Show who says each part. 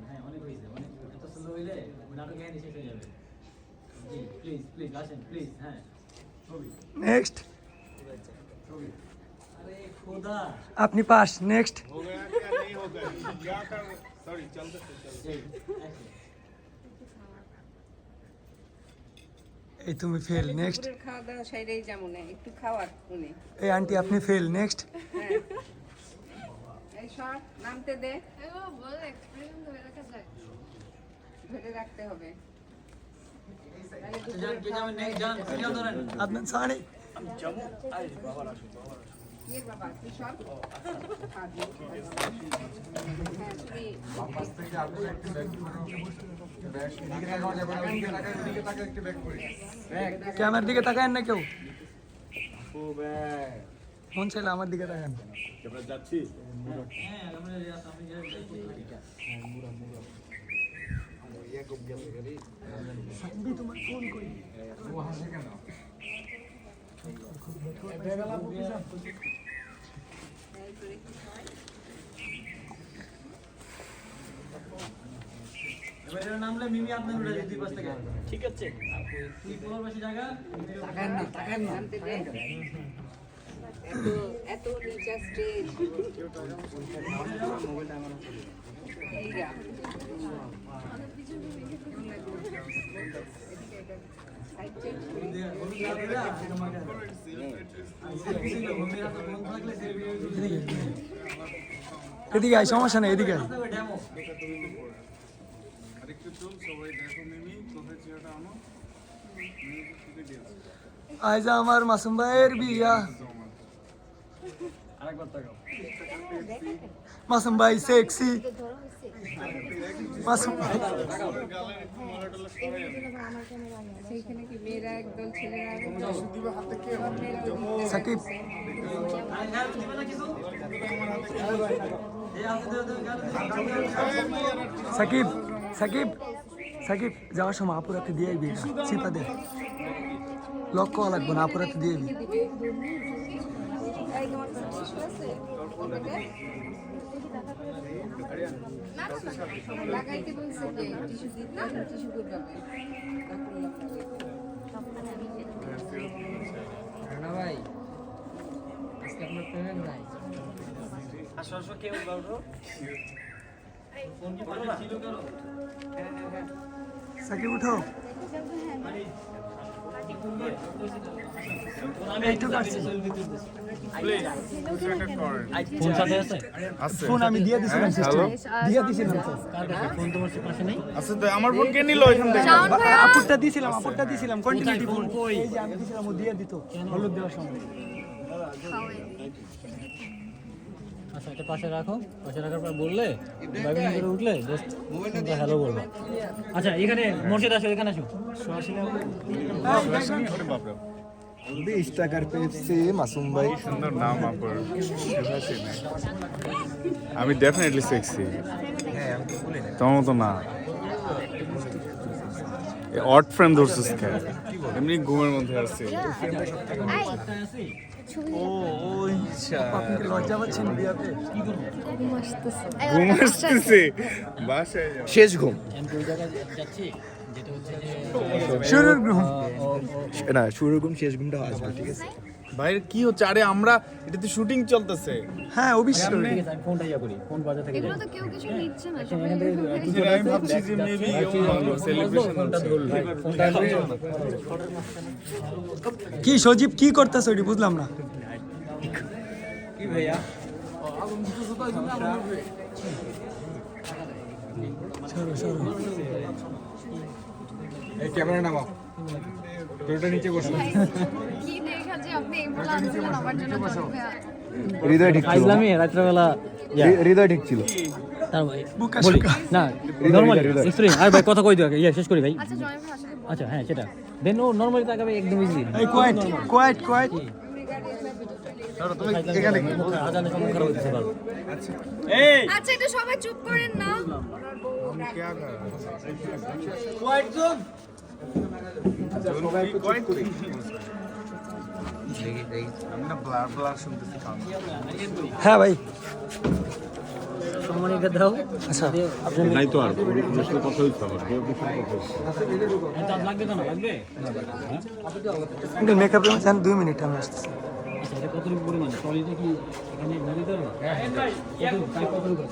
Speaker 1: হ্যাঁ অনেক হয়েছে, অনেক এত স্লো হইলে নাটক এখানে শেষ হয়ে যাবে। জি প্লিজ প্লিজ আসেন প্লিজ। হ্যাঁ
Speaker 2: नेक्स्ट
Speaker 1: अरे खुदा
Speaker 2: अपनी पास नेक्स्ट
Speaker 3: हो गया क्या नहीं हो गया क्या कर सॉरी चलते
Speaker 2: এই তুমি ফেল নেক্সট
Speaker 4: দুপুরের খাওয়া দাওয়া সাইডেই যেমন একটু খাওয়ার উনি
Speaker 2: এই আন্টি আপনি ফেল নেক্সট
Speaker 4: হ্যাঁ এই শর্ট নামতে দে ধরে রাখতে হবে
Speaker 1: जान के जान नेक्स्ट जान क्या ধরেন
Speaker 2: আদনান সানি
Speaker 4: ये बाबा তুই শর্ট হ্যাঁ তুমি
Speaker 2: ক্যামেরার দিকে তাকায়েন না কেউ
Speaker 3: ও ভাই
Speaker 2: ফোন চাইলে আমার দিকে তাকান
Speaker 3: আমরা যাচ্ছি
Speaker 1: হ্যাঁ আমরা আমি
Speaker 2: সাব্বি তোমার ফোন কই
Speaker 3: ও হাসে কেন
Speaker 1: এবারে নামলে মিমি আপনার উড়ে যায় দুই পাশ থেকে। ঠিক আছে তুই পূর্ববাসী জায়গা তাকান না
Speaker 4: নামতে দে এত এত নিচা স্টেজ এইরা সাইড চেঞ্জ
Speaker 2: এদিকে আয় সমস্যা নেই এদিকে আয়
Speaker 3: আরেকটু চল সবাই দেখো মিমি তোদের চেহারাটা আনো মিমি শুতে দিয়েছে
Speaker 2: আজ আমার মাসুম ভাইয়ের বিয়া
Speaker 1: আরেকবার তাকাও
Speaker 2: মাসুম ভাই সেক্সি মাসুম
Speaker 4: সেইখানে কি মেয়েরা একদল ছেলেরা
Speaker 2: সাকিব সাকিব সাকিব সাকিব যাওয়ার সময় আপুরাতে দিয়ে বিয়েটা চিপা দে লক্ষ্য লাগবে না আপুরাতে দিয়ে দিবি
Speaker 4: লাগাইতে বলছে যে টিস্যু দিতে টিস্যু করবে
Speaker 1: ভাই আজকে আপনার পেমেন্ট নাই আসো আসো কেউ বাউরো ফোন কি পাশে ছিল কেন
Speaker 2: সাকিব উঠো
Speaker 1: আমি একটু কাটছি
Speaker 3: প্লিজ সেটা করেন
Speaker 1: ফোন সাথে আছে
Speaker 3: আছে
Speaker 2: ফোন আমি দিয়ে দিছিলাম
Speaker 3: হ্যালো
Speaker 2: দিয়ে দিছিলাম
Speaker 1: কার কাছে ফোন তোমার পাশে নেই
Speaker 3: আচ্ছা তো আমার ফোন কে নিল এখান থেকে
Speaker 2: আপুরটা দিছিলাম কন্টিনিউটি ফোন
Speaker 1: কই?
Speaker 2: এই যে আমি দিছিলাম ও দিয়ে দিত হলুদ দেওয়ার সময়
Speaker 1: আচ্ছা এটা পাশে রাখো, পাশে রাখার পর বললে বাইবেল করে উঠলে জাস্ট হ্যালো বলবা। আচ্ছা এখানে মসজিদ আসো, এখানে আসো।
Speaker 3: আরে বাপ রে
Speaker 5: 20 টাকার পেপসি মাসুম ভাই
Speaker 3: সুন্দর নাম আপনার আমি ডেফিনেটলি সেক্সি
Speaker 5: হ্যাঁ আমি তো বলি না
Speaker 3: তোমার মতো না অড ফ্রেন্ড ধরছিস কে এমনি ঘুমের মধ্যে আছে
Speaker 5: ও আচ্ছা
Speaker 2: আপনি কি লজ্জা পাচ্ছেন বিয়াতে
Speaker 3: ঘুম আসতেছে বাসায় যাও
Speaker 5: শেষ ঘুম
Speaker 1: আমি ওই জায়গায় যাচ্ছি যেটা হচ্ছে যে
Speaker 2: শুরুর গ্রুপ
Speaker 5: না শুরুর ঘুম শেষ ঘুমটা আসবে ঠিক আছে
Speaker 3: বাইরে কি হচ্ছে আরে আমরা এটাতে শুটিং চলতেছে
Speaker 2: হ্যাঁ অবশ্যই
Speaker 1: ঠিক আছে আমি ফোনটা ইয়া করি, ফোন বাজা থেকে
Speaker 6: এগুলো তো কেউ কিছু নিচ্ছে না সবাই
Speaker 1: এখান থেকে
Speaker 3: আমি ভাবছি যে মেবি সেলিব্রেশন
Speaker 1: ফোনটা ধরলো, ফোনটা
Speaker 2: কি সজীব কি করতেছ ওইটি বুঝলাম না
Speaker 1: কি ভাইয়া
Speaker 2: সরো সরো
Speaker 5: এই ক্যামেরা নামাও তোরটা নিচে বসো
Speaker 6: কি দেখা যে আপনি এগুলো আনছিলেন আমার জন্য ভাইয়া
Speaker 5: হৃদয় ঠিক ছিল
Speaker 1: আইলামি রাত্রেবেলা
Speaker 5: হৃদয় ঠিক ছিল
Speaker 1: তার ভাই
Speaker 2: বুকা
Speaker 1: বলি
Speaker 2: শুকা।
Speaker 1: না
Speaker 5: হৃদয়,
Speaker 1: নরমালি
Speaker 5: হৃদয়।
Speaker 1: এক্সপেরিয়েন্স আর ভাই কথা কই দিও আগে ইয়া শেষ করি ভাই।
Speaker 6: আচ্ছা জয় ভাই আসলে
Speaker 1: আচ্ছা হ্যাঁ সেটা দেন ও নরমালি তাকাবে একদম ইজি।
Speaker 2: এই কোয়াইট কোয়াইট কোয়াইট
Speaker 6: আচ্ছা একটু সবাই চুপ করেন না
Speaker 2: হ্যাঁ ভাই
Speaker 1: সম্মানিত দাও
Speaker 2: আচ্ছা আপনি
Speaker 5: নাই তো আর ওর সাথে কথা হইতে হবে
Speaker 1: লাগবে তো না লাগবে
Speaker 2: আঙ্কেল মেকআপ রুমে যান 2 মিনিট আমি আসতেছি
Speaker 1: আচ্ছা এটা কতটুকু পরিমাণ টলিটা কি এখানে নিয়ে দিতে পারবো কতটুকু